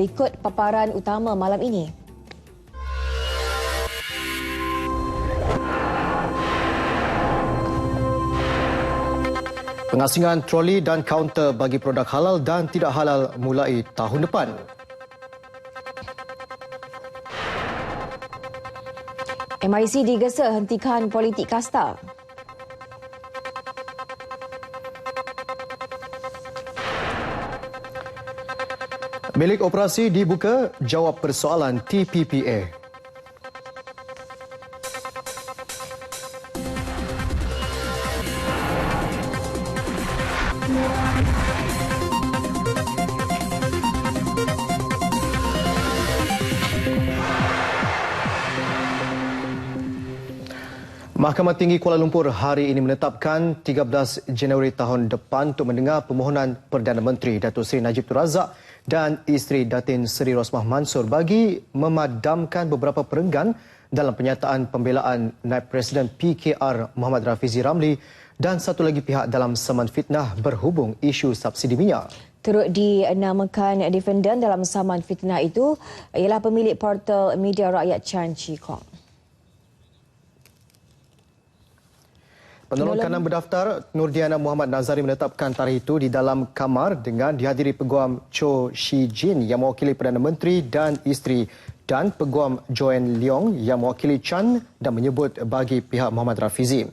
Ikut paparan utama malam ini. Pengasingan troli dan kaunter bagi produk halal dan tidak halal mulai tahun depan. MIC digesa hentikan politik kasta. Bilik operasi dibuka, jawab persoalan TPPA. Mahkamah Tinggi Kuala Lumpur hari ini menetapkan 13 Januari tahun depan untuk mendengar permohonan Perdana Menteri Datuk Seri Najib Tun Razak dan isteri Datin Seri Rosmah Mansor bagi memadamkan beberapa perenggan dalam penyataan pembelaan Naib Presiden PKR Muhammad Rafizi Ramli dan satu lagi pihak dalam saman fitnah berhubung isu subsidi minyak. Turut dinamakan defendan dalam saman fitnah itu ialah pemilik portal media rakyat Chan Chee Kong. Penolong kanan berdaftar Nurdiana Muhammad Nazari menetapkan tarikh itu di dalam kamar dengan dihadiri Peguam Cho Shi Jin yang mewakili Perdana Menteri dan isteri dan Peguam Joanne Leong yang mewakili Chan dan menyebut bagi pihak Muhammad Rafizi.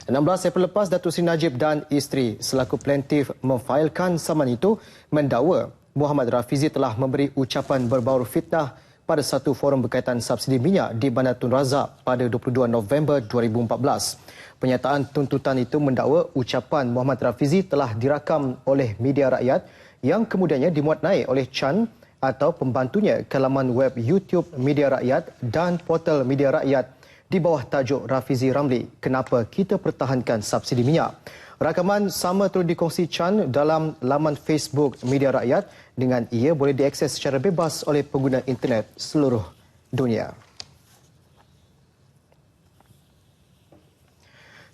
16 April lepas, Datuk Seri Najib dan isteri selaku plaintiff memfailkan saman itu mendakwa Muhammad Rafizi telah memberi ucapan berbau fitnah pada satu forum berkaitan subsidi minyak di Bandar Tun Razak pada 22 November 2014. Pernyataan tuntutan itu mendakwa ucapan Muhammad Rafizi telah dirakam oleh media rakyat yang kemudiannya dimuat naik oleh Chan atau pembantunya ke laman web YouTube Media Rakyat dan portal Media Rakyat di bawah tajuk Rafizi Ramli, kenapa kita pertahankan subsidi minyak. Rakaman sama turut dikongsi Chan dalam laman Facebook Media Rakyat dengan ia boleh diakses secara bebas oleh pengguna internet seluruh dunia.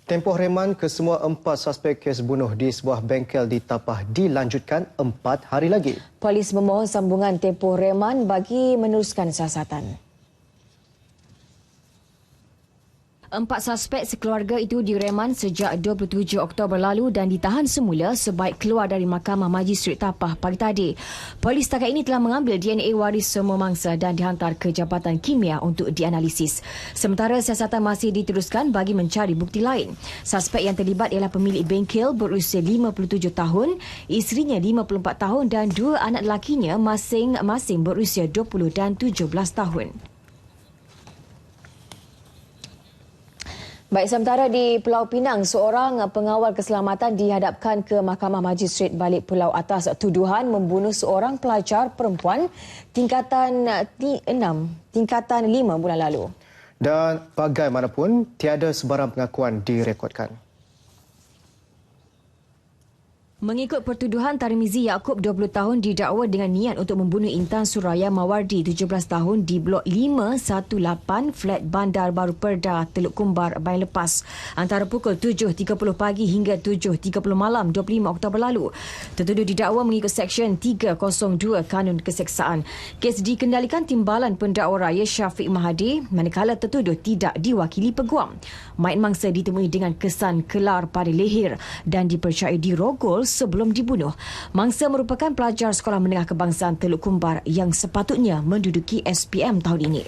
Tempoh reman kesemua 4 suspek kes bunuh di sebuah bengkel di Tapah dilanjutkan 4 hari lagi. Polis memohon sambungan tempoh reman bagi meneruskan siasatan. 4 suspek sekeluarga itu direman sejak 27 Oktober lalu dan ditahan semula sebaik keluar dari Mahkamah Magistrate Tapah pagi tadi. Polis setakat ini telah mengambil DNA waris semua mangsa dan dihantar ke Jabatan Kimia untuk dianalisis. Sementara siasatan masih diteruskan bagi mencari bukti lain. Suspek yang terlibat ialah pemilik bengkel berusia 57 tahun, isterinya 54 tahun dan 2 anak lelakinya masing-masing berusia 20 dan 17 tahun. Baik, sementara di Pulau Pinang, seorang pengawal keselamatan dihadapkan ke Mahkamah Magistrate Balik Pulau atas tuduhan membunuh seorang pelajar perempuan tingkatan 5 bulan lalu. Dan bagaimanapun, tiada sebarang pengakuan direkodkan. Mengikut pertuduhan, Tarmizi Yaakob 20 tahun didakwa dengan niat untuk membunuh Intan Suraya Mawardi 17 tahun di Blok 518 Flat Bandar Baru Perda, Teluk Kumbar bayan lepas antara pukul 7.30 pagi hingga 7.30 malam 25 Oktober lalu. Tertuduh didakwa mengikut Seksyen 302 Kanun Keseksaan. Kes dikendalikan Timbalan Pendakwa Raya Syafiq Mahadi manakala tertuduh tidak diwakili peguam. Mayat mangsa ditemui dengan kesan kelar pada leher dan dipercayai dirogol sebelum dibunuh. Mangsa merupakan pelajar Sekolah Menengah Kebangsaan Teluk Kumbar yang sepatutnya menduduki SPM tahun ini.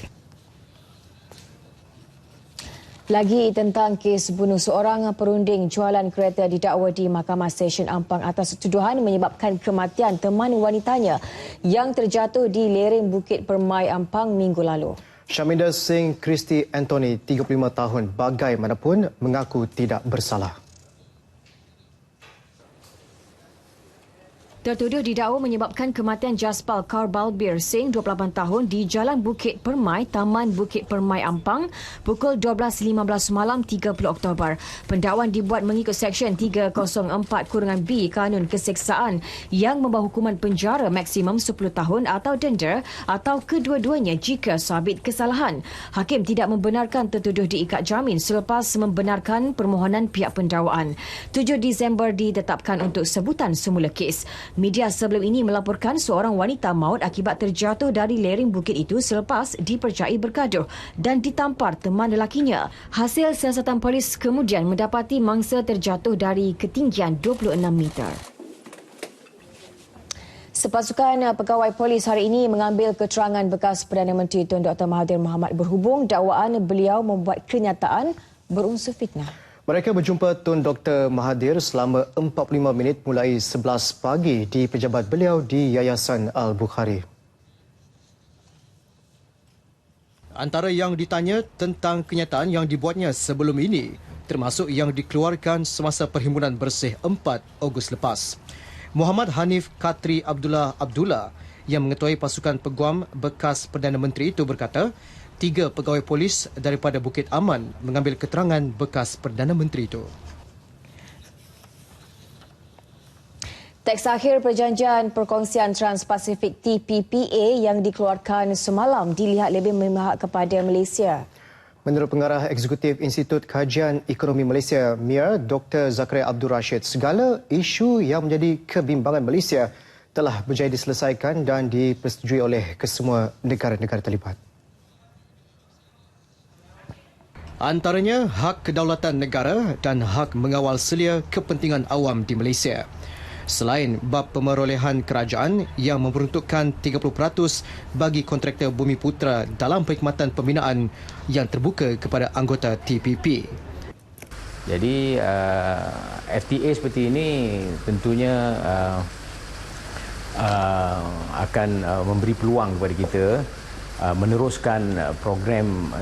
Lagi tentang kes bunuh seorang perunding jualan kereta didakwa di Mahkamah Session Ampang atas tuduhan menyebabkan kematian teman wanitanya yang terjatuh di lereng Bukit Permai Ampang minggu lalu. Syaminder Singh Christy Anthony, 35 tahun, bagaimanapun mengaku tidak bersalah. Tertuduh didakwa menyebabkan kematian Jaspal Kaur Balbir Singh, 28 tahun di Jalan Bukit Permai, Taman Bukit Permai Ampang pukul 12.15 malam 30 Oktober. Pendakwaan dibuat mengikut Seksyen 304-B Kanun Keseksaan yang membawa hukuman penjara maksimum 10 tahun atau denda atau kedua-duanya jika sabit kesalahan. Hakim tidak membenarkan tertuduh diikat jamin selepas membenarkan permohonan pihak pendakwaan. 7 Disember ditetapkan untuk sebutan semula kes. Media sebelum ini melaporkan seorang wanita maut akibat terjatuh dari lereng bukit itu selepas dipercayai bergaduh dan ditampar teman lelakinya. Hasil siasatan polis kemudian mendapati mangsa terjatuh dari ketinggian 26 meter. Sepasukan pegawai polis hari ini mengambil keterangan bekas Perdana Menteri Tun Dr. Mahathir Mohamad berhubung dakwaan beliau membuat kenyataan berunsur fitnah. Mereka berjumpa Tun Dr. Mahathir selama 45 minit mulai 11 pagi di pejabat beliau di Yayasan Al-Bukhari. Antara yang ditanya tentang kenyataan yang dibuatnya sebelum ini, termasuk yang dikeluarkan semasa Perhimpunan Bersih 4 Ogos lepas. Muhammad Hanif Katri Abdullah yang mengetuai pasukan peguam bekas Perdana Menteri itu berkata, 3 pegawai polis daripada Bukit Aman mengambil keterangan bekas Perdana Menteri itu. Teks akhir Perjanjian Perkongsian Trans-Pasifik TPPA yang dikeluarkan semalam dilihat lebih memihak kepada Malaysia. Menurut Pengarah Eksekutif Institut Kajian Ekonomi Malaysia, MIA, Dr. Zakaria Abdul Rashid, segala isu yang menjadi kebimbangan Malaysia telah berjaya diselesaikan dan dipersetujui oleh kesemua negara-negara terlibat. Antaranya hak kedaulatan negara dan hak mengawal selia kepentingan awam di Malaysia. Selain bab pemerolehan kerajaan yang memperuntukkan 30% bagi kontraktor Bumi Putra dalam perkhidmatan pembinaan yang terbuka kepada anggota TPP. Jadi FTA seperti ini tentunya akan memberi peluang kepada kita meneruskan program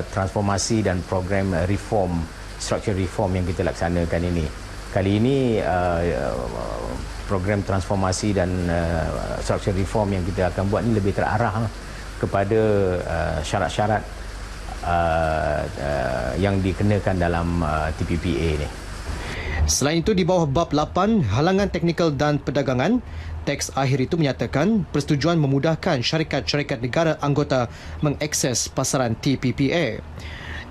transformasi dan program reform, structural reform yang kita laksanakan ini. Kali ini program transformasi dan structural reform yang kita akan buat ini lebih terarah kepada syarat-syarat yang dikenakan dalam TPPA ini. Selain itu, di bawah bab 8 halangan teknikal dan perdagangan, teks akhir itu menyatakan persetujuan memudahkan syarikat-syarikat negara anggota mengakses pasaran TPPA.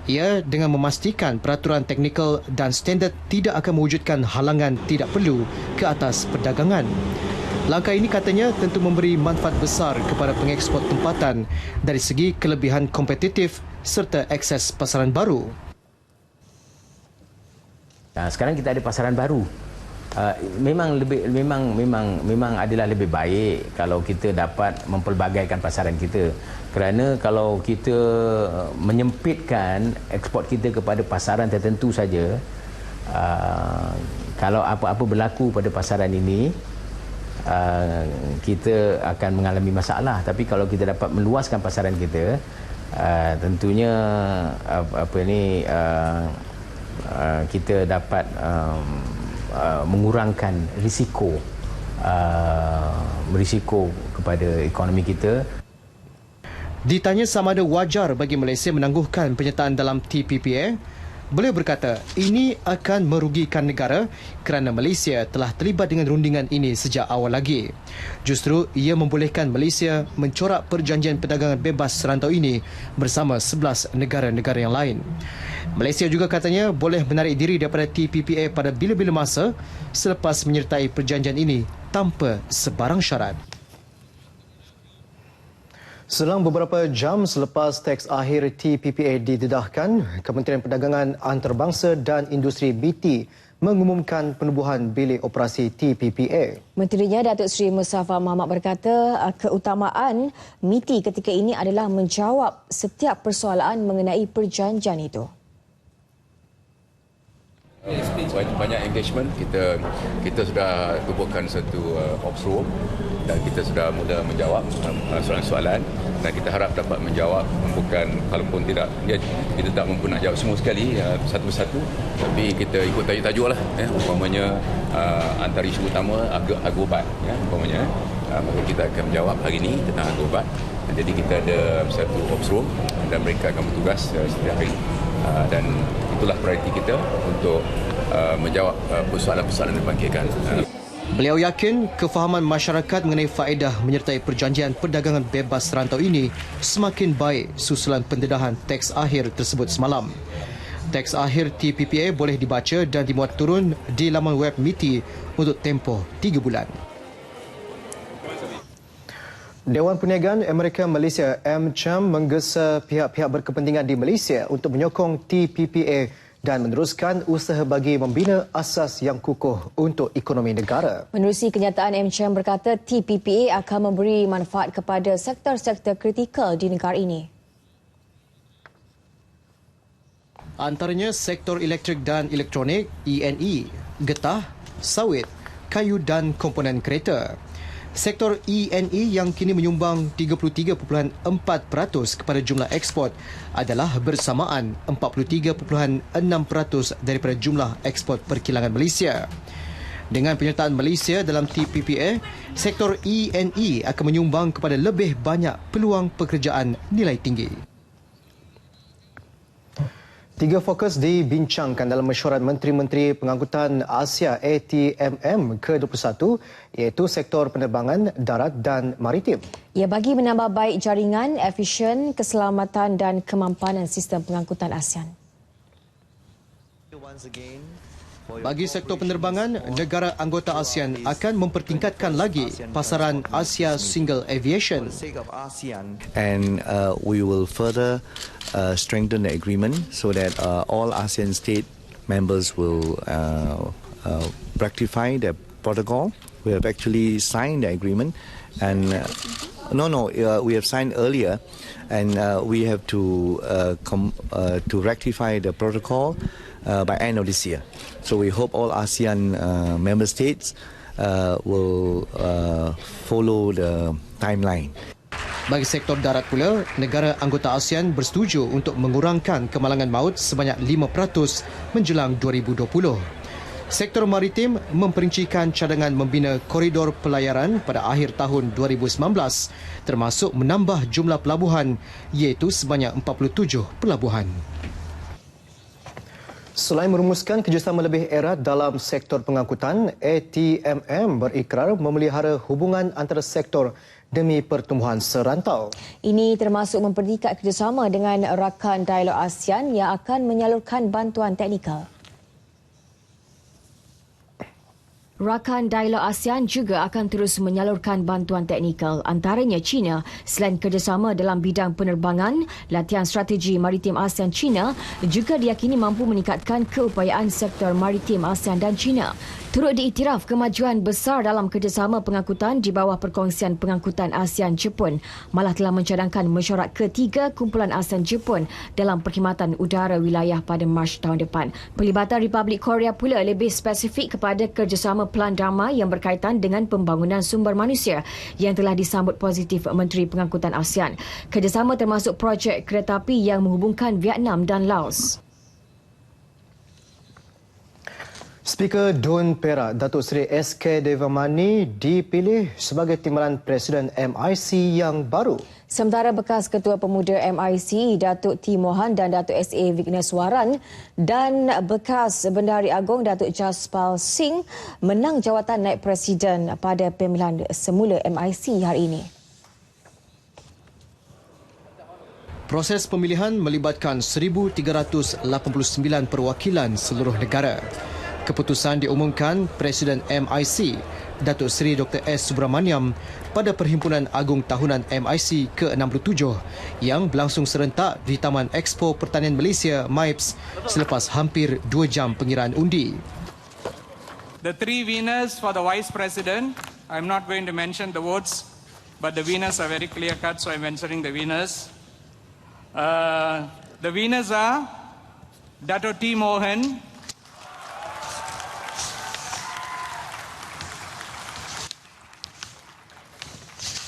Ia dengan memastikan peraturan teknikal dan standard tidak akan mewujudkan halangan tidak perlu ke atas perdagangan. Langkah ini katanya tentu memberi manfaat besar kepada pengekspor tempatan dari segi kelebihan kompetitif serta akses pasaran baru. Sekarang kita ada pasaran baru. Memang adalah lebih baik kalau kita dapat mempelbagaikan pasaran kita. Kerana kalau kita menyempitkan ekspor kita kepada pasaran tertentu saja, kalau apa-apa berlaku pada pasaran ini, kita akan mengalami masalah. Tapi kalau kita dapat meluaskan pasaran kita, tentunya kita dapat mengurangkan risiko kepada ekonomi kita. Ditanya sama ada wajar bagi Malaysia menangguhkan penyertaan dalam TPPA, beliau berkata ini akan merugikan negara kerana Malaysia telah terlibat dengan rundingan ini sejak awal lagi. Justru ia membolehkan Malaysia mencorak perjanjian perdagangan bebas serantau ini bersama 11 negara-negara yang lain. Malaysia juga katanya boleh menarik diri daripada TPPA pada bila-bila masa selepas menyertai perjanjian ini tanpa sebarang syarat. Selang beberapa jam selepas teks akhir TPPA didedahkan, Kementerian Perdagangan Antarabangsa dan Industri BT mengumumkan penubuhan bilik operasi TPPA. Menterinya Datuk Seri Muzaffar Mohamad berkata keutamaan MITI ketika ini adalah menjawab setiap persoalan mengenai perjanjian itu. Banyak engagement, kita sudah tubuhkan satu ops room dan kita sudah mula menjawab soalan-soalan dan kita harap dapat menjawab, bukan kalaupun tidak kita tak mampu nak jawab semua sekali satu persatu, tapi kita ikut tajuk-tajuk lah, umpamanya antara isu utama harga ubat, umpamanya maka kita akan menjawab hari ini tentang harga ubat. Jadi kita ada satu ops room dan mereka akan bertugas setiap hari dan itulah prioriti kita untuk menjawab persoalan-persoalan yang dibangkitkan. Beliau yakin kefahaman masyarakat mengenai faedah menyertai perjanjian perdagangan bebas serantau ini semakin baik susulan pendedahan teks akhir tersebut semalam. Teks akhir TPPA boleh dibaca dan dimuat turun di laman web MITI untuk tempoh 3 bulan. Dewan Perniagaan Amerika Malaysia AmCham menggesa pihak-pihak berkepentingan di Malaysia untuk menyokong TPPA dan meneruskan usaha bagi membina asas yang kukuh untuk ekonomi negara. Menerusi kenyataan, AmCham berkata TPPA akan memberi manfaat kepada sektor-sektor kritikal di negara ini. Antaranya sektor elektrik dan elektronik, E&E, getah, sawit, kayu dan komponen kereta. Sektor E&E yang kini menyumbang 33.4% kepada jumlah ekspor adalah bersamaan 43.6% daripada jumlah ekspor perkilangan Malaysia. Dengan penyertaan Malaysia dalam TPPA, sektor E&E akan menyumbang kepada lebih banyak peluang pekerjaan nilai tinggi. 3 fokus dibincangkan dalam mesyuarat Menteri-Menteri Pengangkutan Asia ATMM ke-21 iaitu sektor penerbangan, darat dan maritim. Ia bagi menambah baik jaringan, efisien, keselamatan dan kemampanan sistem pengangkutan ASEAN. Bagi sektor penerbangan, negara anggota ASEAN akan mempertingkatkan lagi pasaran Asia Single Aviation. And we will further strengthen the agreement so that all ASEAN state members will rectify the protocol. We have actually signed the agreement, and we have signed earlier, and we have to rectify the protocol by end of this year. So we hope all ASEAN member states will follow the timeline. Bagi sektor darat pula, negara anggota ASEAN bersetuju untuk mengurangkan kemalangan maut sebanyak 5% menjelang 2020. Sektor maritim memperincikan cadangan membina koridor pelayaran pada akhir tahun 2019 termasuk menambah jumlah pelabuhan iaitu sebanyak 47 pelabuhan. Selain merumuskan kerjasama lebih erat dalam sektor pengangkutan, ATMM berikrar memelihara hubungan antara sektor demi pertumbuhan serantau. Ini termasuk mempertingkat kerjasama dengan rakan dialog ASEAN yang akan menyalurkan bantuan teknikal. Rakan dialog ASEAN juga akan terus menyalurkan bantuan teknikal, antaranya China. Selain kerjasama dalam bidang penerbangan, latihan strategi maritim ASEAN-China juga diyakini mampu meningkatkan keupayaan sektor maritim ASEAN dan China. Turut diiktiraf kemajuan besar dalam kerjasama pengangkutan di bawah perkongsian pengangkutan ASEAN-Jepun malah telah mencadangkan mesyuarat ketiga kumpulan ASEAN-Jepun dalam perkhidmatan udara wilayah pada Mac tahun depan. Pelibatan Republik Korea pula lebih spesifik kepada kerjasama pelan damai yang berkaitan dengan pembangunan sumber manusia yang telah disambut positif Menteri Pengangkutan ASEAN. Kerjasama termasuk projek kereta api yang menghubungkan Vietnam dan Laos. Speaker Dun Perak, Datuk Seri SK Devamani dipilih sebagai timbalan Presiden MIC yang baru. Sementara bekas Ketua Pemuda MIC, Datuk T. Mohan dan Datuk SA Vigneswaran dan bekas Bendahari Agong Datuk Jaspal Singh menang jawatan naib Presiden pada pemilihan semula MIC hari ini. Proses pemilihan melibatkan 1,389 perwakilan seluruh negara. Keputusan diumumkan Presiden MIC, Datuk Seri Dr. S. Subramaniam pada Perhimpunan Agung Tahunan MIC ke-67 yang berlangsung serentak di Taman Expo Pertanian Malaysia MIPS selepas hampir 2 jam pengiraan undi. The 3 winners for the Vice President, I'm not going to mention the votes, but the winners are very clear cut, so I'm mentioning the winners. The winners are Dato' T. Mohan,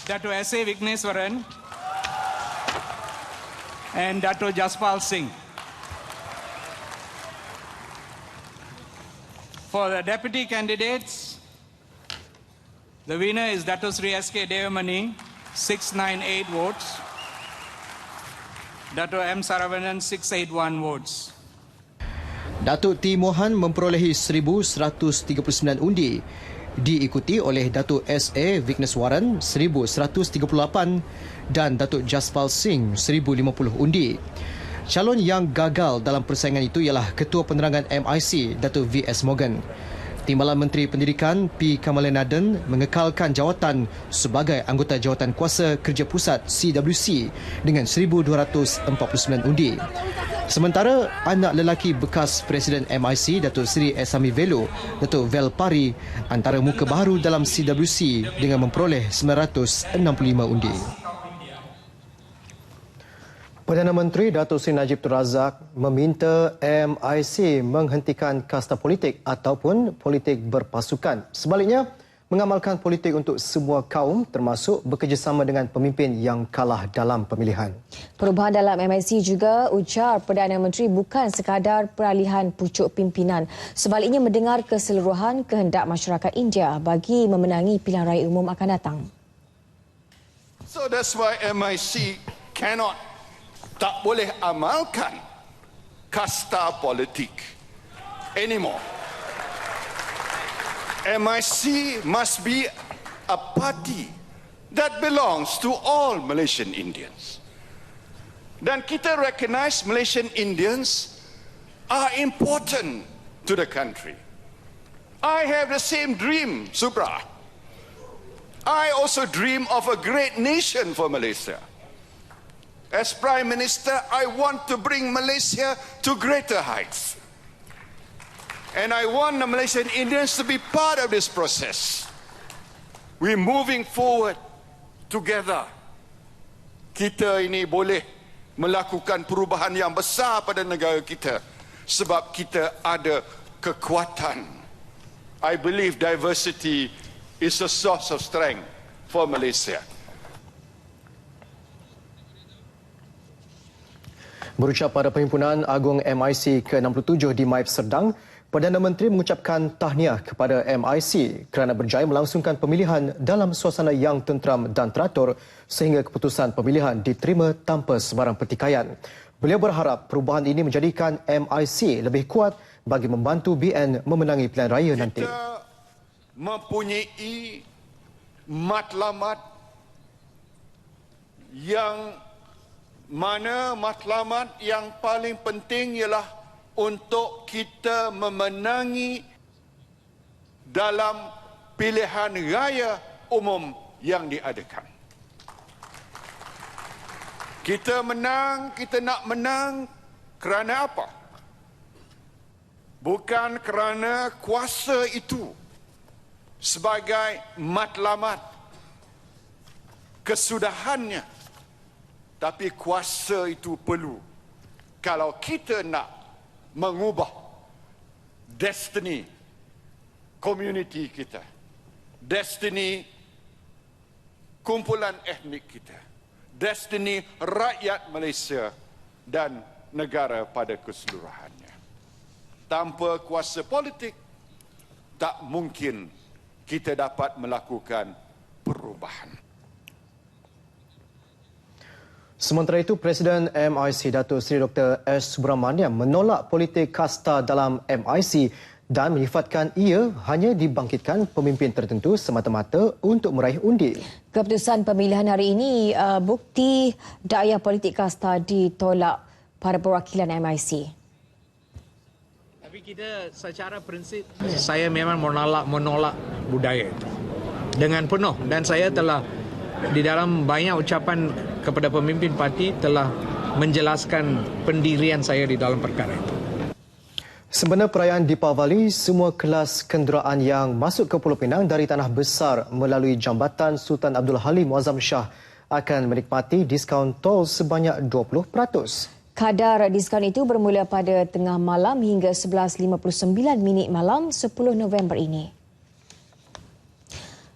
Dato' S.A. Vigneswaran and Dato' Jaspal Singh. For the deputy candidates, the winner is Dato' Sri S.K. Devamani, 698 votes. Dato' M. Saravanan, 681 votes. Datuk T. Mohan memperolehi 1,139 undi, diikuti oleh Datuk S.A. Vigneswaran 1,138 dan Datuk Jaspal Singh 1,050 undi. Calon yang gagal dalam persaingan itu ialah Ketua Penerangan MIC, Datuk V.S. Morgan. Timbalan Menteri Pendidikan P. Kamaluddin mengekalkan jawatan sebagai anggota Jawatan Kuasa Kerja Pusat CWC dengan 1,249 undi. Sementara anak lelaki bekas Presiden MIC Datuk Seri Esami Velo, Datuk Vel Pari, antara muka baru dalam CWC dengan memperoleh 965 undi. Perdana Menteri Datuk Seri Najib Tun Razak meminta MIC menghentikan kasta politik ataupun politik berpasukan. Sebaliknya, mengamalkan politik untuk semua kaum termasuk bekerjasama dengan pemimpin yang kalah dalam pemilihan. Perubahan dalam MIC juga ujar Perdana Menteri bukan sekadar peralihan pucuk pimpinan. Sebaliknya mendengar keseluruhan kehendak masyarakat India bagi memenangi pilihan raya umum akan datang. So that's why MIC tak boleh amalkan kasta politik anymore. MIC must be a party that belongs to all Malaysian Indians. Dan kita recognize Malaysian Indians are important to the country. I have the same dream, Subra. I also dream of a great nation for Malaysia. As Prime Minister, I want to bring Malaysia to greater heights. And I want the Malaysian Indians to be part of this process. We're moving forward together. Kita ini boleh melakukan perubahan yang besar pada negara kita sebab kita ada kekuatan. I believe diversity is a source of strength for Malaysia. Berucap pada Perhimpunan Agung MIC ke-67 di Maib Serdang, Perdana Menteri mengucapkan tahniah kepada MIC kerana berjaya melangsungkan pemilihan dalam suasana yang tenteram dan teratur sehingga keputusan pemilihan diterima tanpa sebarang pertikaian. Beliau berharap perubahan ini menjadikan MIC lebih kuat bagi membantu BN memenangi pilihan raya nanti. Kita mempunyai matlamat yang mana matlamat yang paling penting ialah untuk kita memenangi dalam pilihan raya umum yang diadakan. Kita menang, kita nak menang kerana apa? Bukan kerana kuasa itu sebagai matlamat kesudahannya, tapi kuasa itu perlu kalau kita nak mengubah destiny community kita, destiny kumpulan etnik kita, destiny rakyat Malaysia dan negara pada keseluruhannya. Tanpa kuasa politik, tak mungkin kita dapat melakukan perubahan. Sementara itu, Presiden MIC Datuk Seri Dr. S. Subramaniam menolak politik kasta dalam MIC dan menyifatkan ia hanya dibangkitkan pemimpin tertentu semata-mata untuk meraih undi. Keputusan pemilihan hari ini bukti daya politik kasta ditolak para perwakilan MIC. Tapi kita secara prinsip, saya memang menolak budaya itu dengan penuh, dan saya telah di dalam banyak ucapan kepada pemimpin parti telah menjelaskan pendirian saya di dalam perkara itu. Sempena perayaan Deepavali, semua kelas kenderaan yang masuk ke Pulau Pinang dari Tanah Besar melalui Jambatan Sultan Abdul Halim Muazzam Shah akan menikmati diskaun tol sebanyak 20%. Kadar diskaun itu bermula pada tengah malam hingga 11.59 malam 10 November ini.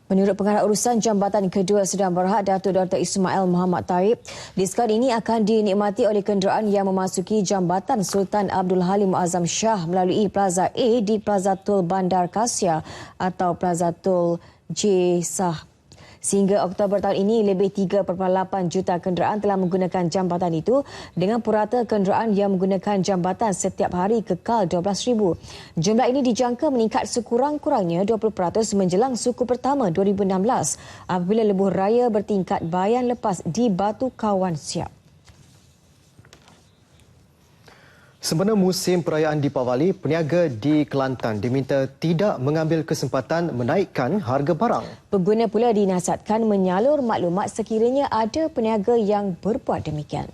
Menurut Pengarah Urusan Jambatan Kedua Sedang Berhad Datuk Dr. Ismail Muhammad Taib, diskaun ini akan dinikmati oleh kenderaan yang memasuki Jambatan Sultan Abdul Halim Muazzam Shah melalui Plaza A di Plaza Tol Bandar Kasia atau Plaza Tol J. Shah. Sehingga Oktober tahun ini, lebih 3.8 juta kenderaan telah menggunakan jambatan itu dengan purata kenderaan yang menggunakan jambatan setiap hari kekal 12,000. Jumlah ini dijangka meningkat sekurang-kurangnya 20% menjelang suku pertama 2016 apabila lebuh raya bertingkat bayan lepas di Batu Kawan Siap. Sempena musim perayaan Deepavali, peniaga di Kelantan diminta tidak mengambil kesempatan menaikkan harga barang. Pengguna pula dinasihatkan menyalur maklumat sekiranya ada peniaga yang berbuat demikian.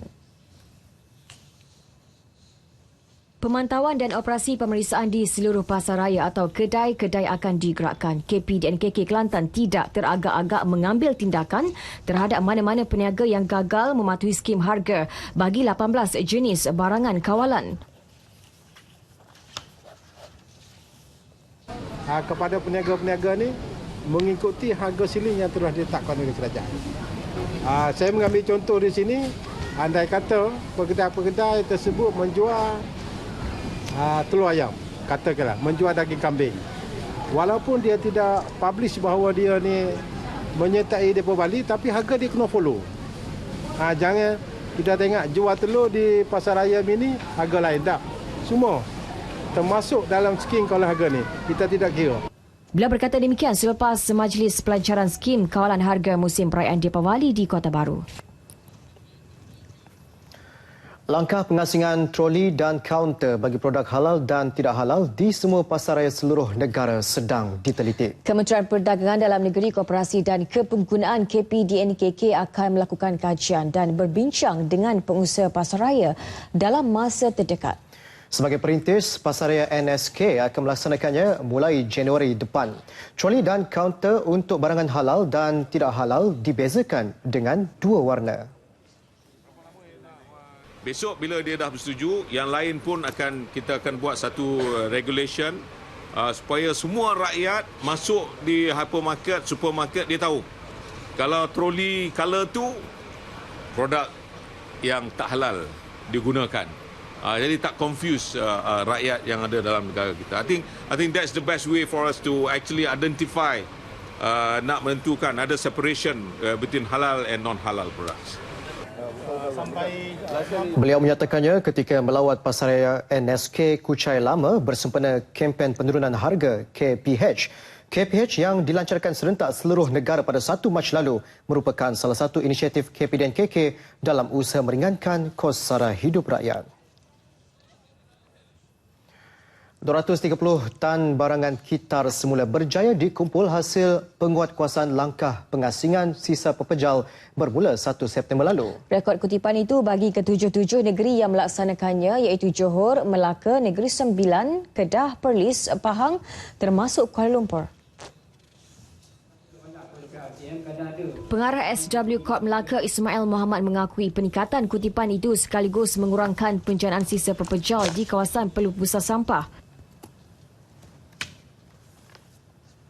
Pemantauan dan operasi pemeriksaan di seluruh pasaraya atau kedai-kedai akan digerakkan. KP DNKK Kelantan tidak teragak-agak mengambil tindakan terhadap mana-mana peniaga yang gagal mematuhi skim harga bagi 18 jenis barangan kawalan. Kepada peniaga-peniaga ni mengikuti harga siling yang telah ditetapkan oleh kerajaan. Saya mengambil contoh di sini, andai kata pekedai-pekedai tersebut menjual telur ayam, katakanlah menjual daging kambing, walaupun dia tidak publish bahawa dia ni menyertai Deepavali, tapi harga dia kena follow. Jangan kita tengok jual telur di pasaraya mini harga lain, tak, semua termasuk dalam skim kawalan harga ni, kita tidak kira. Beliau berkata demikian selepas majlis pelancaran skim kawalan harga musim perayaan Deepavali di Kota Baru. Langkah pengasingan troli dan kaunter bagi produk halal dan tidak halal di semua pasaraya seluruh negara sedang diteliti. Kementerian Perdagangan Dalam Negeri, Koperasi dan Kepenggunaan KP DNKK akan melakukan kajian dan berbincang dengan pengusaha pasaraya dalam masa terdekat. Sebagai perintis, pasaraya NSK akan melaksanakannya mulai Januari depan. Troli dan kaunter untuk barangan halal dan tidak halal dibezakan dengan 2 warna. Besok bila dia dah bersetuju, yang lain pun kita akan buat satu regulation supaya semua rakyat masuk di hypermarket, supermarket, dia tahu kalau troli color tu produk yang tak halal digunakan. Jadi tak confuse rakyat yang ada dalam negara kita. I think that's the best way for us to actually identify, nak menentukan ada separation between halal and non-halal products. Beliau menyatakannya ketika melawat pasaraya NSK Kuchai Lama bersempena kempen penurunan harga KPH. KPH yang dilancarkan serentak seluruh negara pada 1 Mac lalu merupakan salah satu inisiatif KP DNKK dalam usaha meringankan kos sara hidup rakyat. 230 tan barangan kitar semula berjaya dikumpul hasil penguatkuasaan langkah pengasingan sisa pepejal bermula 1 September lalu. Rekod kutipan itu bagi ke-7 negeri yang melaksanakannya iaitu Johor, Melaka, Negeri Sembilan, Kedah, Perlis, Pahang termasuk Kuala Lumpur. Pengarah SW Corp Melaka Ismail Muhammad mengakui peningkatan kutipan itu sekaligus mengurangkan penjanaan sisa pepejal di kawasan pelupusan sampah.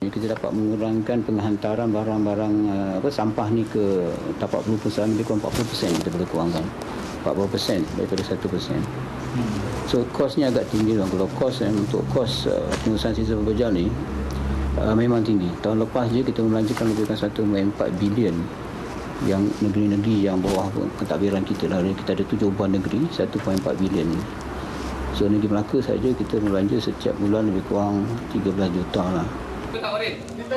Kita dapat mengurangkan penghantaran barang-barang sampah ni ke tapak pelupusan lebih kurang 40% kita boleh kurangkan. 40% daripada 1%. So kosnya agak tinggi. Kalau kos untuk kos pengurusan sisa pepejal ni memang tinggi. Tahun lepas je kita membelanjakan lebih kurang 1.4 bilion yang negeri-negeri yang bawah pentadbiran kita lah. Kita ada 7 buah negeri 1.4 bilion. So negeri Melaka saja kita membelanja setiap bulan lebih kurang 13 juta lah.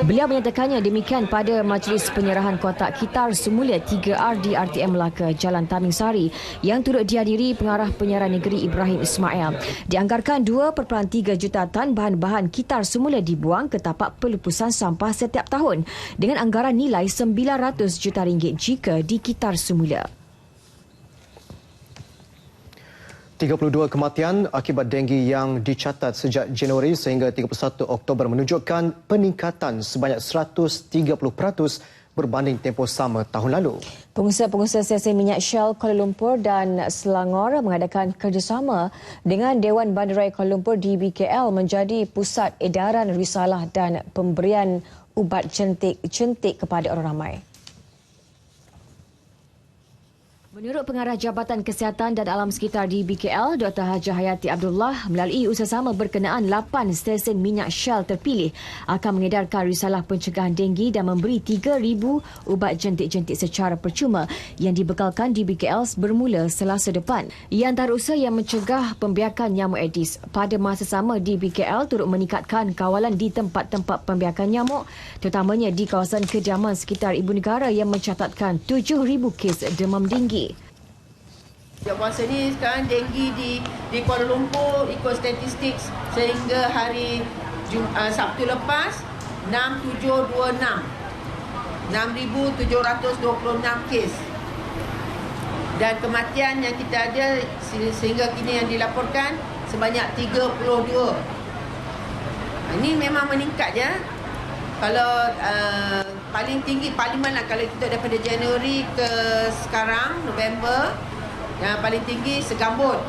Beliau menyatakannya demikian pada majlis penyerahan kotak kitar semula 3R di RTM Melaka, Jalan Taming Sari yang turut dihadiri pengarah penyiaran negeri Ibrahim Ismail. Dianggarkan 2.3 juta tan bahan-bahan kitar semula dibuang ke tapak pelupusan sampah setiap tahun dengan anggaran nilai 900 juta ringgit jika dikitar semula. 32 kematian akibat denggi yang dicatat sejak Januari sehingga 31 Oktober menunjukkan peningkatan sebanyak 130% berbanding tempoh sama tahun lalu. Pengusaha-pengusaha stesen minyak Shell Kuala Lumpur dan Selangor mengadakan kerjasama dengan Dewan Bandaraya Kuala Lumpur DBKL menjadi pusat edaran risalah dan pemberian ubat jentik kepada orang ramai. Menurut Pengarah Jabatan Kesihatan dan Alam Sekitar di BKL, Dr. Hajah Hayati Abdullah, melalui usahamama berkenaan 8 stesen minyak Shell terpilih akan mengedarkan risalah pencegahan denggi dan memberi 3,000 ubat jentik-jentik secara percuma yang dibekalkan di BKL bermula Selasa depan. Ia antara usaha yang mencegah pembiakan nyamuk Aedes. Pada masa sama di BKL turut meningkatkan kawalan di tempat-tempat pembiakan nyamuk, terutamanya di kawasan kediaman sekitar ibu negara yang mencatatkan 7,000 kes demam denggi. Puasa ni sekarang denggi di Kuala Lumpur ikut statistik sehingga hari Sabtu lepas 6,726 6,726 kes dan kematian yang kita ada sehingga kini yang dilaporkan sebanyak 32. Ini memang meningkat je. Kalau paling tinggi Parlimen lah, kalau kita daripada Januari ke sekarang November, yang paling tinggi Segambut.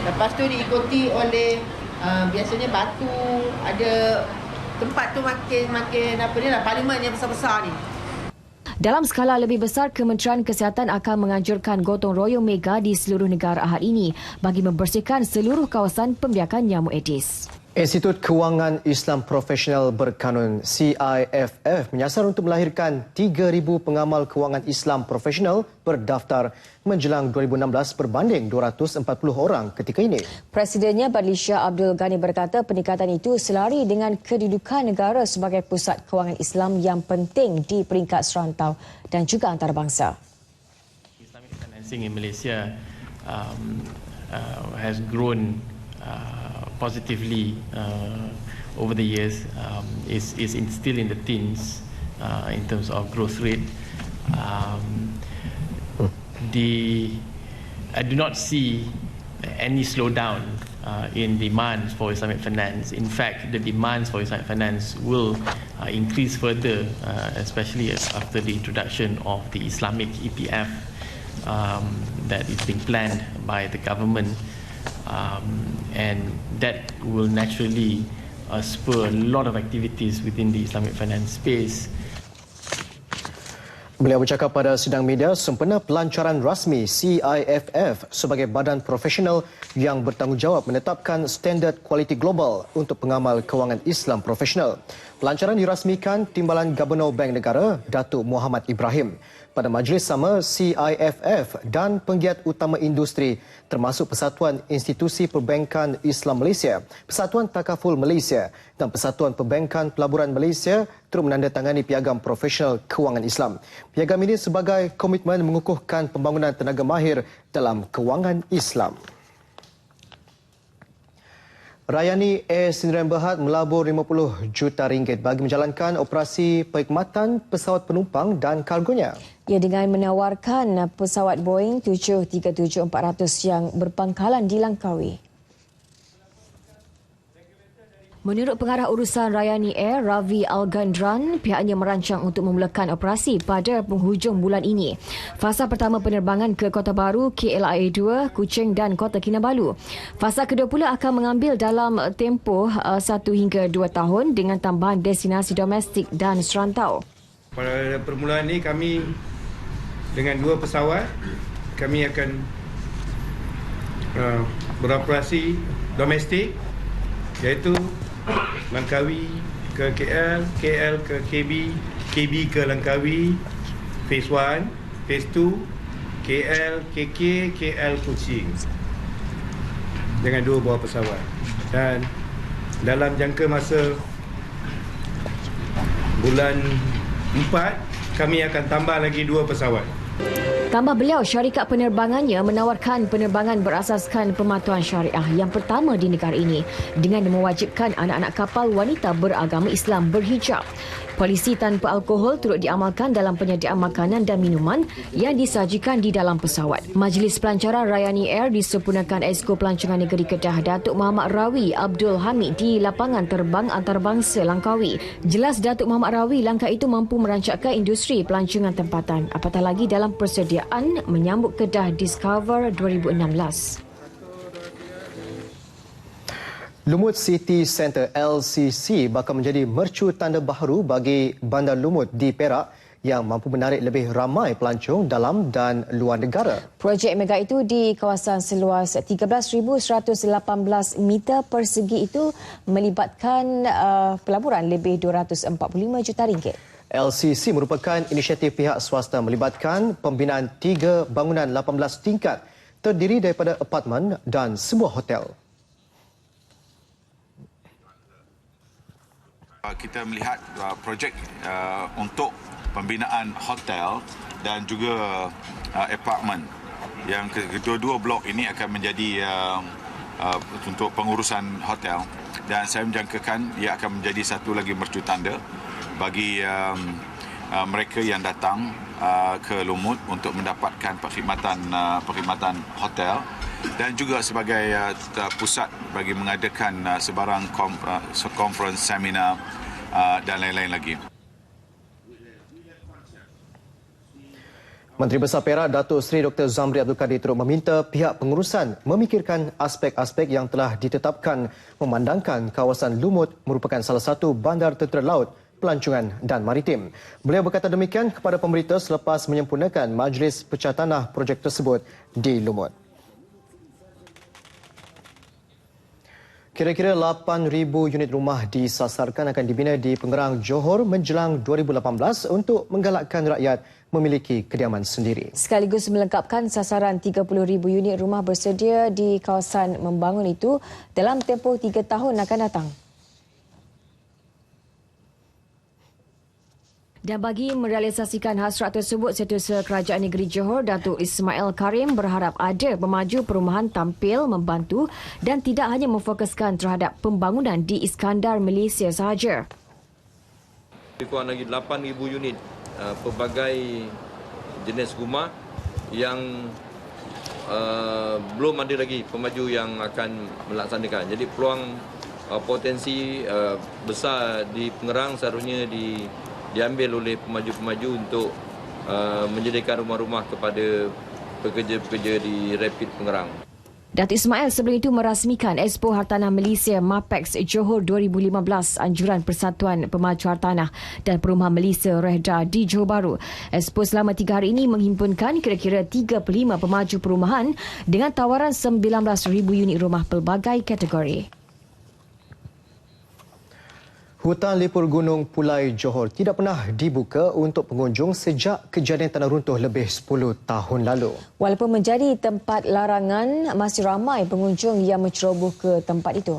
Lepas tu diikuti oleh biasanya Batu, ada tempat tu makin apa ni lah, Parlimen yang besar-besar ni. Dalam skala lebih besar, Kementerian Kesihatan akan menganjurkan gotong royong mega di seluruh negara Ahad ini bagi membersihkan seluruh kawasan pembiakan nyamuk Aedes. Institut Kewangan Islam Profesional Berkanun CIFF menyasar untuk melahirkan 3,000 pengamal kewangan Islam profesional berdaftar menjelang 2016 berbanding 240 orang ketika ini. Presidennya Badlisha Abdul Ghani berkata peningkatan itu selari dengan kedudukan negara sebagai pusat kewangan Islam yang penting di peringkat serantau dan juga antarabangsa. Islamic financing in Malaysia has grown positively over the years. Is still in the teens in terms of growth rate. I do not see any slowdown in demands for Islamic finance. In fact, the demands for Islamic finance will increase further, especially after the introduction of the Islamic EPF that is being planned by the government. And that will naturally spur a lot of activities within the Islamic finance space. Beliau bercakap pada sidang media sempena pelancaran rasmi CIFF sebagai badan profesional yang bertanggungjawab menetapkan standard kualiti global untuk pengamal kewangan Islam profesional. Pelancaran dirasmikan Timbalan Gubernur Bank Negara, Datuk Muhammad Ibrahim. Pada majlis sama, CIFF dan penggiat utama industri termasuk Persatuan Institusi Perbankan Islam Malaysia, Persatuan Takaful Malaysia dan Persatuan Perbankan Pelaburan Malaysia turut menandatangani piagam profesional kewangan Islam. Piagam ini sebagai komitmen mengukuhkan pembangunan tenaga mahir dalam kewangan Islam. Rayani Air Sdn Bhd melabur RM50 juta bagi menjalankan operasi perkhidmatan pesawat penumpang dan kargonya. Ia dengan menawarkan pesawat Boeing 737-400 yang berpangkalan di Langkawi. Menurut pengarah urusan Rayani Air, Ravi Algandran, pihaknya merancang untuk memulakan operasi pada penghujung bulan ini. Fasa pertama penerbangan ke Kota Baru, KLIA 2, Kuching dan Kota Kinabalu. Fasa kedua pula akan mengambil dalam tempoh 1 hingga 2 tahun dengan tambahan destinasi domestik dan serantau. Pada permulaan ini kami dengan 2 pesawat, kami akan beroperasi domestik, iaitu Langkawi ke KL, KL ke KB, KB ke Langkawi, Phase 1, Phase 2, KL, KK, KL Kuching dengan 2 buah pesawat. Dan dalam jangka masa bulan 4, kami akan tambah lagi 2 pesawat. Tambah beliau, syarikat penerbangannya menawarkan penerbangan berasaskan pematuhan syariah yang pertama di negara ini dengan mewajibkan anak-anak kapal wanita beragama Islam berhijab. Polisi tanpa alkohol turut diamalkan dalam penyediaan makanan dan minuman yang disajikan di dalam pesawat. Majlis pelancaran Rayani Air disempurnakan Exko Pelancongan Negeri Kedah Datuk Muhammad Rawi Abdul Hamid di lapangan terbang antarabangsa Langkawi. Jelas Datuk Muhammad Rawi langkah itu mampu merancangkan industri pelancongan tempatan, apatah lagi dalam persediaan menyambut Kedah Discover 2016. Lumut City Centre LCC bakal menjadi mercu tanda baharu bagi Bandar Lumut di Perak yang mampu menarik lebih ramai pelancong dalam dan luar negara. Projek mega itu di kawasan seluas 13,118 meter persegi itu melibatkan pelaburan lebih RM245 juta. LCC merupakan inisiatif pihak swasta melibatkan pembinaan 3 bangunan 18 tingkat terdiri daripada apartmen dan sebuah hotel. Kita melihat projek untuk pembinaan hotel dan juga apartmen. Yang kedua-dua blok ini akan menjadi untuk pengurusan hotel, dan saya menjangkakan ia akan menjadi satu lagi mercu tanda bagi mereka yang datang ke Lumut untuk mendapatkan perkhidmatan hotel, dan juga sebagai pusat bagi mengadakan sebarang conference, seminar dan lain-lain lagi. Menteri Besar Perak Datuk Seri Dr. Zamri Abdul Kadir turut meminta pihak pengurusan memikirkan aspek-aspek yang telah ditetapkan memandangkan kawasan Lumut merupakan salah satu bandar tentera laut, pelancongan dan maritim. Beliau berkata demikian kepada pemberita selepas menyempurnakan majlis pecah tanah projek tersebut di Lumut. Kira-kira 8,000 unit rumah disasarkan akan dibina di Pengerang, Johor menjelang 2018 untuk menggalakkan rakyat memiliki kediaman sendiri. Sekaligus melengkapkan sasaran 30,000 unit rumah bersedia di kawasan membangun itu dalam tempoh 3 tahun akan datang. Dan bagi merealisasikan hasrat tersebut, Setiausaha Kerajaan Negeri Johor, Datuk Ismail Karim berharap ada pemaju perumahan tampil membantu dan tidak hanya memfokuskan terhadap pembangunan di Iskandar, Malaysia sahaja. Kurang lagi 8,000 unit pelbagai jenis rumah yang belum ada lagi pemaju yang akan melaksanakan. Jadi peluang potensi besar di Pengerang seharusnya diambil oleh pemaju-pemaju untuk menyediakan rumah-rumah kepada pekerja-pekerja di Rapid Pengerang. Datuk Ismail sebelum itu merasmikan Expo Hartanah Malaysia MAPEX Johor 2015 anjuran Persatuan Pemaju Hartanah dan Perumahan Malaysia REHDA di Johor Bahru. Expo selama 3 hari ini menghimpunkan kira-kira 35 pemaju perumahan dengan tawaran 19,000 unit rumah pelbagai kategori. Hutan Lipur Gunung Pulai Johor tidak pernah dibuka untuk pengunjung sejak kejadian tanah runtuh lebih 10 tahun lalu. Walaupun menjadi tempat larangan, masih ramai pengunjung yang menceroboh ke tempat itu.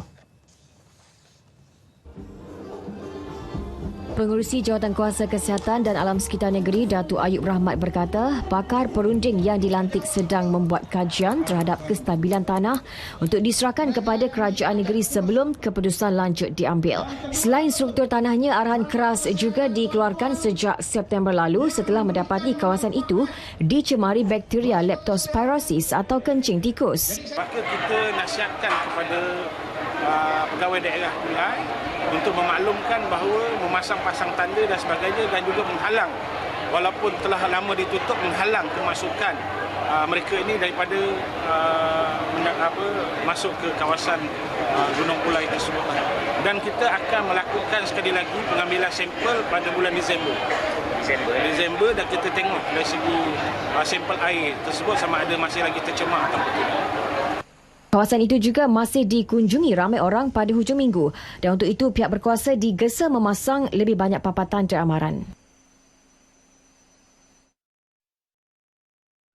Pengerusi Jawatankuasa Kesihatan dan Alam Sekitar Negeri, Datuk Ayub Rahmat berkata, pakar perunding yang dilantik sedang membuat kajian terhadap kestabilan tanah untuk diserahkan kepada kerajaan negeri sebelum keputusan lanjut diambil. Selain struktur tanahnya, arahan keras juga dikeluarkan sejak September lalu setelah mendapati kawasan itu dicemari bakteria leptospirosis atau kencing tikus. Maka kita nasihatkan kepada pegawai daerah Pulai untuk memaklumkan bahawa memasang-pasang tanda dan sebagainya dan juga menghalang, walaupun telah lama ditutup, menghalang kemasukan mereka ini daripada masuk ke kawasan Gunung Pulai tersebut. Dan kita akan melakukan sekali lagi pengambilan sampel pada bulan Disember dan kita tengok dari segi sampel air tersebut sama ada masih lagi tercemar atau tidak. Kawasan itu juga masih dikunjungi ramai orang pada hujung minggu dan untuk itu pihak berkuasa digesa memasang lebih banyak papan tanda amaran.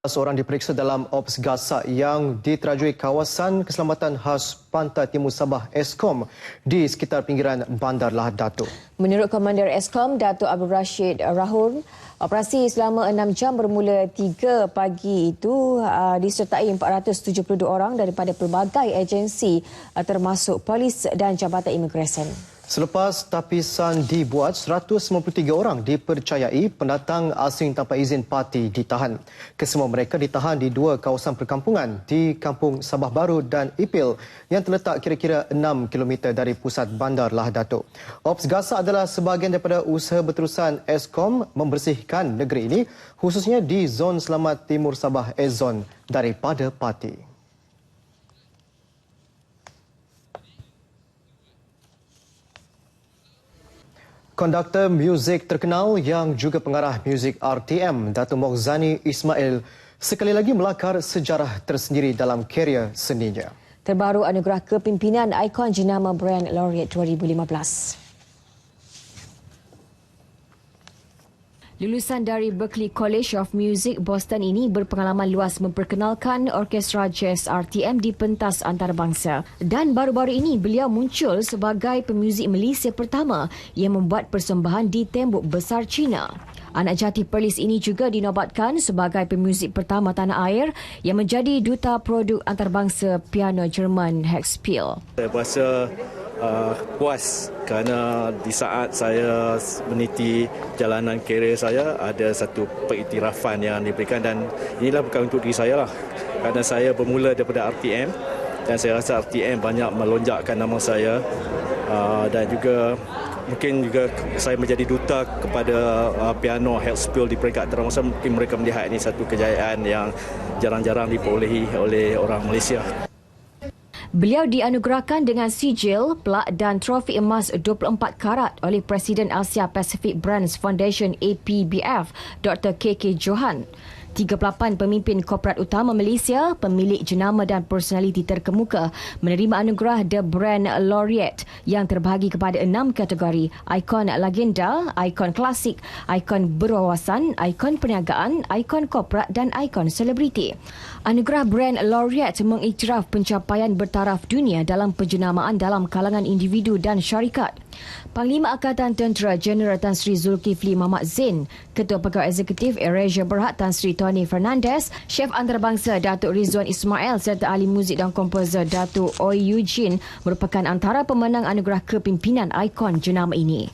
Seorang diperiksa dalam ops gasak yang diterajui kawasan keselamatan khas Pantai Timur Sabah Eskom di sekitar pinggiran Bandar Lahad Datuk. Menurut Komander Eskom, Datuk Abdul Rashid Rahul, operasi selama 6 jam bermula 3 pagi itu disertai 472 orang daripada pelbagai agensi termasuk polis dan Jabatan Imigresen. Selepas tapisan dibuat, 193 orang dipercayai pendatang asing tanpa izin parti ditahan. Kesemua mereka ditahan di 2 kawasan perkampungan di Kampung Sabah Baru dan Ipil yang terletak kira-kira 6 km dari pusat Bandar Lahad Datuk. Ops gasak adalah sebahagian daripada usaha berterusan Eskom membersihkan negeri ini, khususnya di Zon Selamat Timur Sabah Zon daripada parti. Konduktor muzik terkenal yang juga pengarah muzik RTM, Datuk Mokhzani Ismail, sekali lagi melakar sejarah tersendiri dalam kerjaya seninya. Terbaru anugerah kepimpinan ikon jenama Brand Laureate 2015. Lulusan dari Berklee College of Music Boston ini berpengalaman luas memperkenalkan orkestra jazz RTM di pentas antarabangsa. Dan baru-baru ini beliau muncul sebagai pemuzik Malaysia pertama yang membuat persembahan di tembok besar China. Anak jati Perlis ini juga dinobatkan sebagai pemuzik pertama tanah air yang menjadi duta produk antarabangsa piano Jerman Hexspiel. Saya rasa puas kerana di saat saya meniti jalanan kerjaya saya ada satu pengiktirafan yang diberikan, dan inilah bukan untuk diri saya lah, kerana saya bermula daripada RTM dan saya rasa RTM banyak melonjakkan nama saya, dan juga mungkin juga saya menjadi duta kepada piano Hexspiel di peringkat antarabangsa. Mungkin mereka melihat ini satu kejayaan yang jarang-jarang diperolehi oleh orang Malaysia. Beliau dianugerahkan dengan sijil, plak dan trofi emas 24 karat oleh Presiden Asia Pacific Brands Foundation APBF, Dr. KK Johan. 38 pemimpin korporat utama Malaysia, pemilik jenama dan personaliti terkemuka menerima anugerah The Brand Laureate yang terbahagi kepada 6 kategori: ikon legenda, ikon klasik, ikon berwawasan, ikon perniagaan, ikon korporat dan ikon selebriti. Anugerah Brand Laureate mengiktiraf pencapaian bertaraf dunia dalam penjenamaan dalam kalangan individu dan syarikat. Panglima Angkatan Tentera Jeneral Tan Sri Zulkifli Mahmad Zain, Ketua Pegawai Eksekutif AirAsia Berhad Tan Sri Tony Fernandez, Chef Antarabangsa Datuk Rizwan Ismail serta ahli muzik dan komposer Datuk Oi Eugene merupakan antara pemenang anugerah kepimpinan ikon jenama ini.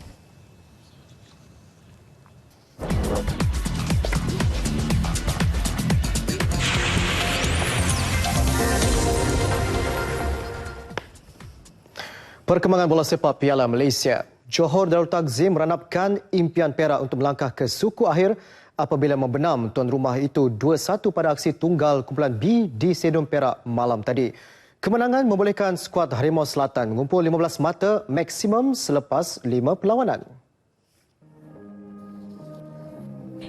Perkembangan bola sepak Piala Malaysia. Johor Darul Takzim meranapkan impian Perak untuk melangkah ke suku akhir apabila membenam tuan rumah itu 2-1 pada aksi tunggal kumpulan B di Stadium Perak malam tadi. Kemenangan membolehkan skuad Harimau Selatan mengumpul 15 mata maksimum selepas 5 perlawanan.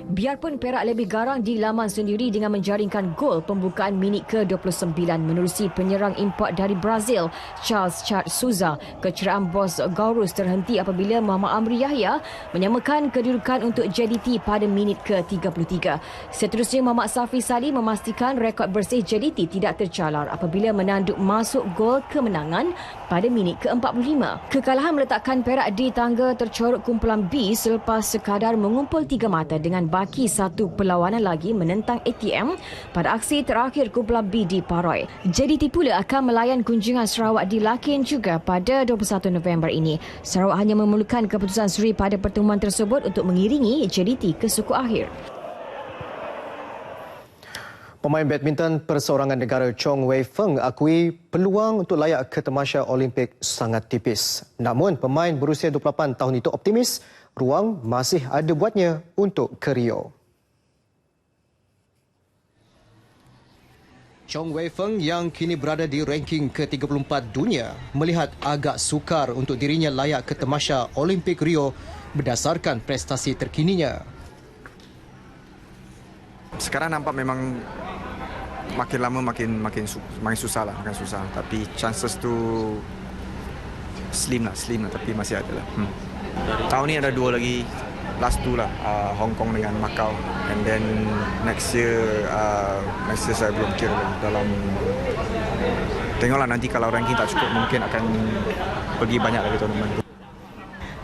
Biarpun Perak lebih garang di laman sendiri dengan menjaringkan gol pembukaan minit ke-29 menerusi penyerang import dari Brazil, Charles Chad Souza, kecerahan bos Gaurus terhenti apabila Muhammad Amri Yahya menyamakan kedudukan untuk JDT pada minit ke-33. Seterusnya, Muhammad Safi Salih memastikan rekod bersih JDT tidak tercalar apabila menanduk masuk gol kemenangan pada minit ke-45. Kekalahan meletakkan Perak di tangga tercorok kumpulan B selepas sekadar mengumpul 3 mata dengan baki satu perlawanan lagi menentang ATM pada aksi terakhir kumpulan B di Paroi. JDT pula akan melayan kunjungan Sarawak di Lakin juga pada 21 November ini. Sarawak hanya memerlukan keputusan seri pada pertemuan tersebut untuk mengiringi JDT ke suku akhir. Pemain badminton perseorangan negara Chong Wei Feng akui peluang untuk layak ke tamasya Olimpik sangat tipis. Namun, pemain berusia 28 tahun itu optimis ruang masih ada buatnya untuk ke Rio. Chong Wei Feng yang kini berada di ranking ke-34 dunia melihat agak sukar untuk dirinya layak ke tamasya Olimpik Rio berdasarkan prestasi terkininya. Sekarang nampak memang makin lama makin susah lah, makin susah. Tapi chances tu slim lah tapi masih ada lah. Tahun ni ada 2 lagi, last 2 lah, Hong Kong dengan Macau. And then next year saya belum kira dalam. Tengoklah nanti kalau ranking tak cukup mungkin akan pergi banyak lagi tournament.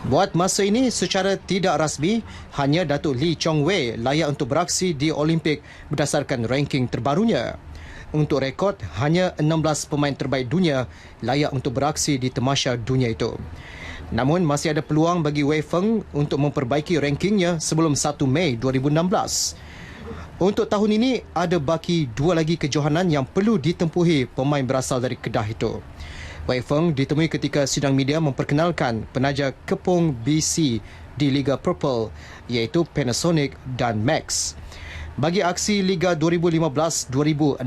Buat masa ini, secara tidak rasmi, hanya Datuk Lee Chong Wei layak untuk beraksi di Olimpik berdasarkan ranking terbarunya. Untuk rekod, hanya 16 pemain terbaik dunia layak untuk beraksi di tamasya dunia itu. Namun, masih ada peluang bagi Wei Feng untuk memperbaiki rankingnya sebelum 1 Mei 2016. Untuk tahun ini, ada baki 2 lagi kejohanan yang perlu ditempuhi pemain berasal dari Kedah itu. Wei Feng ditemui ketika sidang media memperkenalkan penaja Kepong BC di Liga Purple iaitu Panasonic dan Max. Bagi aksi Liga 2015-2016,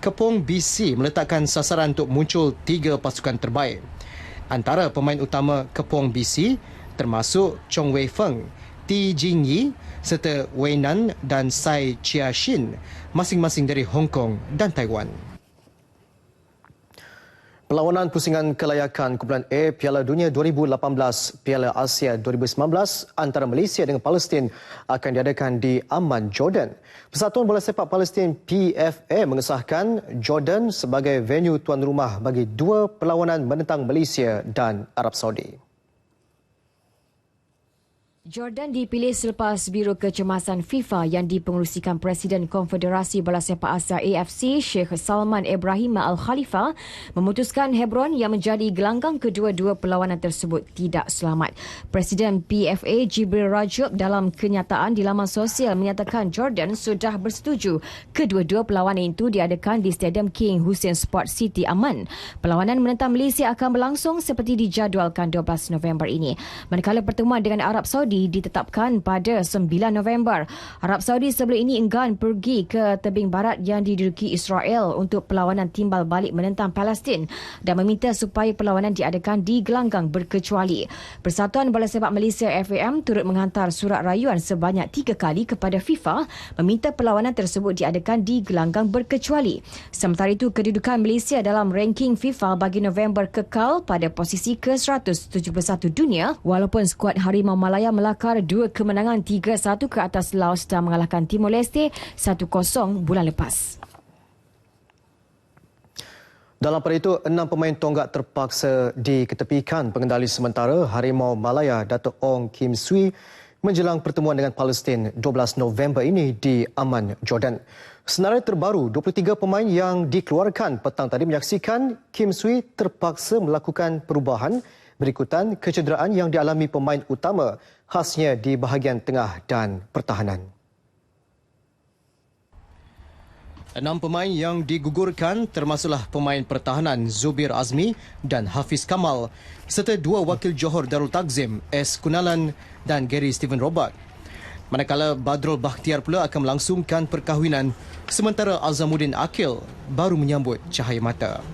Kepong BC meletakkan sasaran untuk muncul 3 pasukan terbaik. Antara pemain utama Kepong BC termasuk Chong Wei Feng, Ti Jingyi serta Wei Nan dan Sai Chia Shin, masing-masing dari Hong Kong dan Taiwan. Perlawanan pusingan kelayakan kumpulan A Piala Dunia 2018 Piala Asia 2019 antara Malaysia dengan Palestin akan diadakan di Amman, Jordan. Persatuan Bola Sepak Palestin PFA mengesahkan Jordan sebagai venue tuan rumah bagi 2 perlawanan menentang Malaysia dan Arab Saudi. Jordan dipilih selepas Biro Kecemasan FIFA yang dipengerusikan Presiden Konfederasi Bola Sepak Asia AFC Sheikh Salman Ibrahim Al Khalifa memutuskan Hebron yang menjadi gelanggang kedua-dua perlawanan tersebut tidak selamat. Presiden PFA Jibril Rajab dalam kenyataan di laman sosial menyatakan Jordan sudah bersetuju kedua-dua perlawanan itu diadakan di Stadium King Hussein Sport City Amman. Perlawanan menentang Malaysia akan berlangsung seperti dijadualkan 12 November ini. Manakala pertemuan dengan Arab Saudi ditetapkan pada 9 November. Arab Saudi sebelum ini enggan pergi ke tebing barat yang diduduki Israel untuk perlawanan timbal balik menentang Palestin dan meminta supaya perlawanan diadakan di gelanggang berkecuali. Persatuan Bola Sepak Malaysia FAM turut menghantar surat rayuan sebanyak 3 kali kepada FIFA meminta perlawanan tersebut diadakan di gelanggang berkecuali. Sementara itu, kedudukan Malaysia dalam ranking FIFA bagi November kekal pada posisi ke-171 dunia walaupun skuad Harimau Malaya melakar 2 kemenangan 3-1 ke atas Laos dan mengalahkan Timor Leste 1-0 bulan lepas. Dalam pada itu, 6 pemain tonggak terpaksa diketepikan pengendali sementara Harimau Malaya Dato' Ong Kim Swee menjelang pertemuan dengan Palestin 12 November ini di Amman, Jordan. Senarai terbaru, 23 pemain yang dikeluarkan petang tadi menyaksikan Kim Swee terpaksa melakukan perubahan berikutan kecederaan yang dialami pemain utama khasnya di bahagian tengah dan pertahanan. 6 pemain yang digugurkan termasuklah pemain pertahanan Zubir Azmi dan Hafiz Kamal serta 2 wakil Johor Darul Takzim S. Kunalan dan Gary Stephen Robert. Manakala Badrul Bakhtiar pula akan melangsungkan perkahwinan sementara Azamuddin Akil baru menyambut cahaya mata.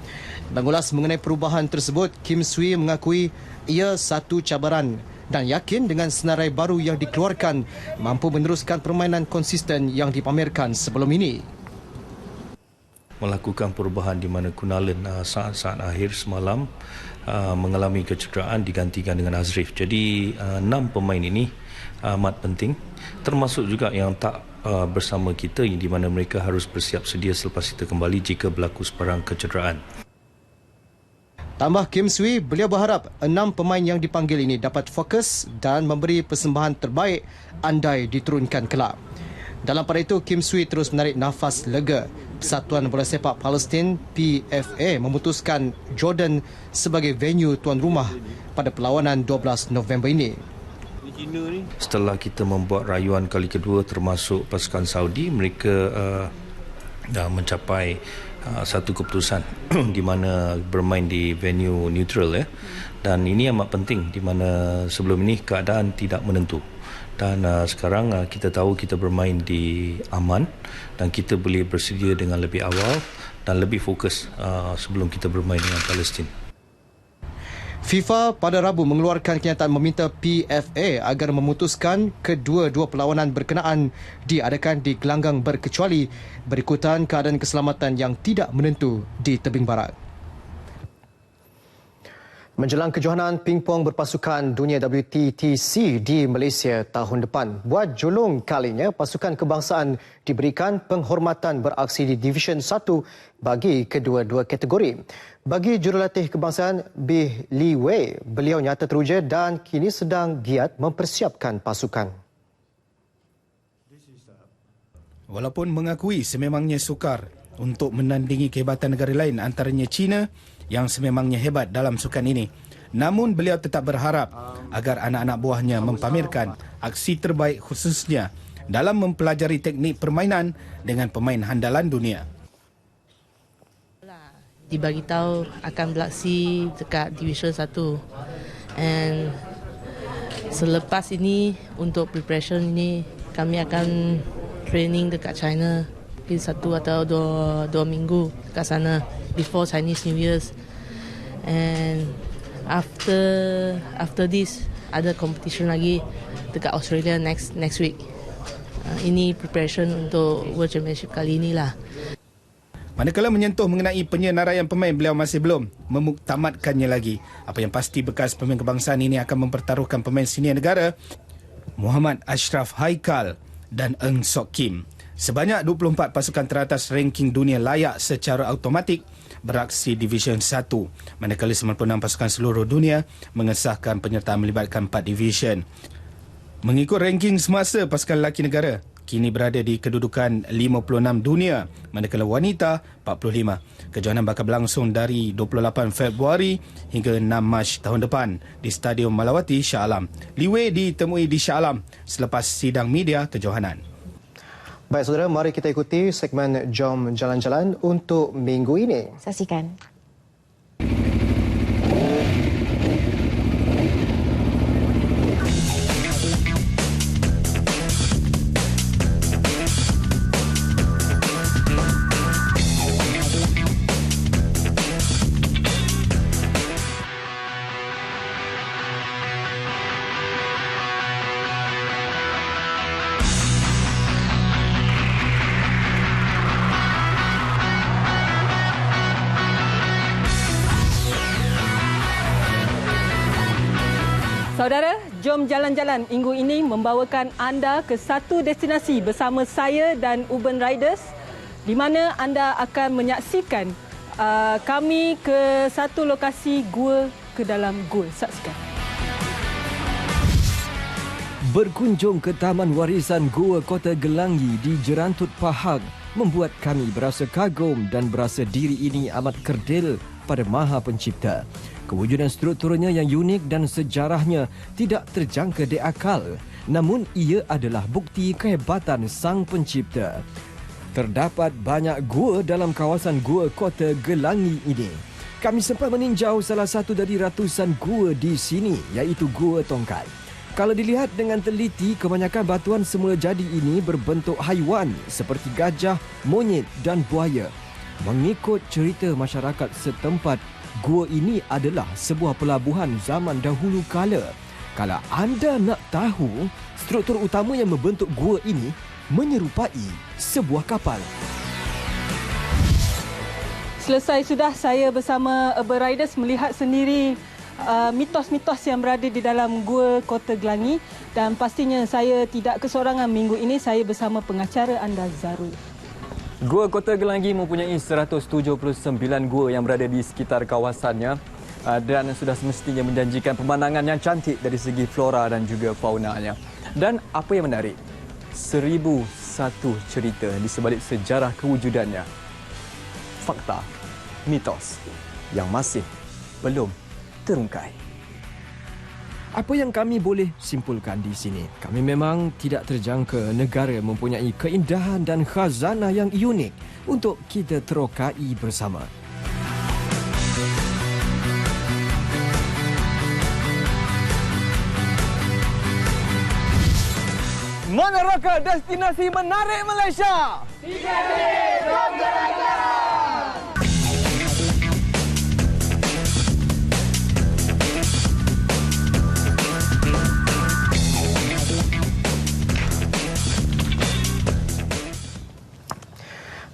Mengulas mengenai perubahan tersebut, Kim Swee mengakui ia satu cabaran dan yakin dengan senarai baru yang dikeluarkan mampu meneruskan permainan konsisten yang dipamerkan sebelum ini. Melakukan perubahan di mana Kunalan saat-saat akhir semalam mengalami kecederaan digantikan dengan Azrif. Jadi 6 pemain ini amat penting, termasuk juga yang tak bersama kita di mana mereka harus bersiap sedia selepas kita kembali jika berlaku sebarang kecederaan. Tambah Kim Swee, beliau berharap 6 pemain yang dipanggil ini dapat fokus dan memberi persembahan terbaik andai diturunkan kelab. Dalam pada itu, Kim Swee terus menarik nafas lega. Persatuan Bola Sepak Palestin PFA memutuskan Jordan sebagai venue tuan rumah pada perlawanan 12 November ini. Setelah kita membuat rayuan kali kedua termasuk pasukan Saudi, mereka dah mencapai satu keputusan di mana bermain di venue neutral dan ini amat penting di mana sebelum ini keadaan tidak menentu dan sekarang kita tahu kita bermain di Amman dan kita boleh bersedia dengan lebih awal dan lebih fokus sebelum kita bermain dengan Palestin. FIFA pada Rabu mengeluarkan kenyataan meminta PFA agar memutuskan kedua-dua perlawanan berkenaan diadakan di gelanggang berkecuali berikutan keadaan keselamatan yang tidak menentu di tebing barat. Menjelang kejohanan pingpong berpasukan dunia WTTC di Malaysia tahun depan, buat julung kalinya pasukan kebangsaan diberikan penghormatan beraksi di Division 1 bagi kedua-dua kategori. Bagi jurulatih kebangsaan Bih Lee Wei, beliau nyata teruja dan kini sedang giat mempersiapkan pasukan. Walaupun mengakui sememangnya sukar untuk menandingi kehebatan negara lain antaranya China yang sememangnya hebat dalam sukan ini, namun beliau tetap berharap agar anak-anak buahnya mempamerkan aksi terbaik khususnya dalam mempelajari teknik permainan dengan pemain handalan dunia. Dibagi tahu akan beraksi dekat Division 1 and selepas ini untuk preparation ini kami akan training dekat China mungkin 1 atau 2 minggu dekat sana before Chinese New Year's and after this ada competition lagi dekat Australia next week. Ini preparation untuk World Championship kali inilah. Manakala menyentuh mengenai penyenaraian pemain, beliau masih belum memuktamadkannya lagi. Apa yang pasti bekas pemain kebangsaan ini akan mempertaruhkan pemain senior negara Muhammad Ashraf Haikal dan Eng Sok Kim. Sebanyak 24 pasukan teratas ranking dunia layak secara automatik beraksi Division 1, manakala 96 pasukan seluruh dunia mengesahkan penyertaan melibatkan 4 division. Mengikut ranking semasa pasukan lelaki negara, kini berada di kedudukan 56 dunia, manakala wanita 45. Kejohanan bakal berlangsung dari 28 Februari hingga 6 Mac tahun depan di Stadium Malawati, Shah Alam. Li Wei ditemui di Shah Alam selepas sidang media kejohanan. Baik saudara, mari kita ikuti segmen Jom Jalan-Jalan untuk minggu ini. Saksikan. Saudara, Jom Jalan-Jalan minggu ini membawakan anda ke satu destinasi bersama saya dan Urban Riders di mana anda akan menyaksikan kami ke satu lokasi gua ke dalam gua. Saksikan. Berkunjung ke Taman Warisan Gua Kota Gelangi di Jerantut Pahang membuat kami berasa kagum dan berasa diri ini amat kerdil pada Maha Pencipta. Kewujudan strukturnya yang unik dan sejarahnya tidak terjangka di akal, namun ia adalah bukti kehebatan Sang Pencipta. Terdapat banyak gua dalam kawasan Gua Kota Gelangi ini. Kami sempat meninjau salah satu dari ratusan gua di sini, iaitu Gua Tongkat. Kalau dilihat dengan teliti, kebanyakan batuan semula jadi ini berbentuk haiwan seperti gajah, monyet dan buaya. Mengikut cerita masyarakat setempat, gua ini adalah sebuah pelabuhan zaman dahulu kala. Kalau anda nak tahu, struktur utama yang membentuk gua ini menyerupai sebuah kapal. Selesai sudah saya bersama Urban Riders melihat sendiri mitos-mitos yang berada di dalam Gua Kota Gelangi, dan pastinya saya tidak kesorangan minggu ini, saya bersama pengacara anda Zarul. Gua Kota Gelangi mempunyai 179 gua yang berada di sekitar kawasannya dan sudah semestinya menjanjikan pemandangan yang cantik dari segi flora dan juga faunanya. Dan apa yang menarik, 1001 cerita di sebalik sejarah kewujudannya. Fakta, mitos yang masih belum terungkai. Apa yang kami boleh simpulkan di sini? Kami memang tidak terjangka negara mempunyai keindahan dan khazanah yang unik untuk kita terokai bersama. Meneroka destinasi menarik Malaysia. 3D Jom Jalan-Jalan.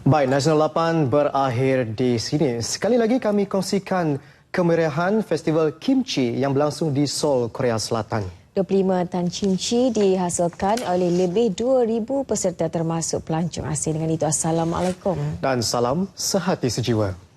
Baik, Nasional 8 berakhir di sini. Sekali lagi kami kongsikan kemeriahan Festival Kimchi yang berlangsung di Seoul, Korea Selatan. 25 tan kimchi dihasilkan oleh lebih 2,000 peserta termasuk pelancong asing. Dengan itu, Assalamualaikum. Dan salam sehati sejiwa.